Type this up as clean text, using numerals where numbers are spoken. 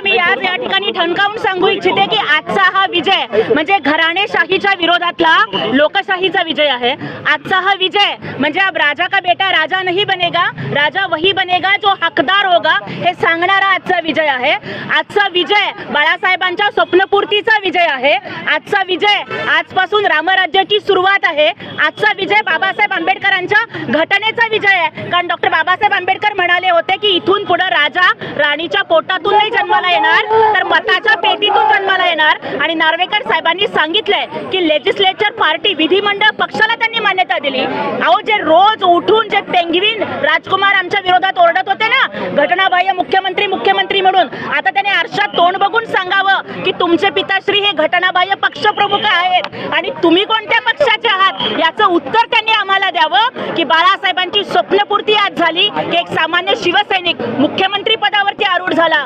मी आज या ठिकाणी ठणकावून सांगू इच्छिते की आजचा हा विजय म्हणजे घराणेशाहीच्या विरोधातला लोकशाहीचा विजय आहे। आजचा हा विजय म्हणजे अब राजा का बेटा राजा नहीं बनेगा, राजा वही बनेगा जो हकदार होगा हे सांगणारा आजचा विजय आहे। आजचा विजय बाळासाहेबांच्या स्वप्नपूर्तीचा विजय आहे। आजचा विजय आजपासून रामराज्याची सुरुवात आहे। आजचा विजय बाबासाहेब आंबेडकरांच्या घटनेचा विजय आहे। कारण डॉक्टर बाबासाहेब आंबेडकर म्हणाले होते की इथून पुढे राजा राणीच्या पोटातून नाही जन्माला येणार तर मताच्या पेटीतून जन्माला येणार। आणि नार्वेकर साहेबांनी सांगितलंय की लेजिस्लेचर पार्टी विधिमंडळ पक्षाला त्यांनी मान्यता दिली। अहो जे रोज उठून जे पेंग्विन राजकुमार आमच्या विरोधात ओरडत होते ना घटनाबाह्य मुख्यमंत्री मुख्यमंत्री म्हणून, आता त्याने आरशात तोंड बघून सांगावं की तुमचे पिताश्री हे घटनाबाह्य पक्षप्रमुख आहेत आणि तुम्ही कोणत्या पक्षाचे आहात याचं उत्तर त्यांनी आम्हाला द्यावं की बाळासाहेबांची स्वप्नपूर्ती आज झाली की एक सामान्य शिवसैनिक मुख्यमंत्री पदावरती आरूढ झाला।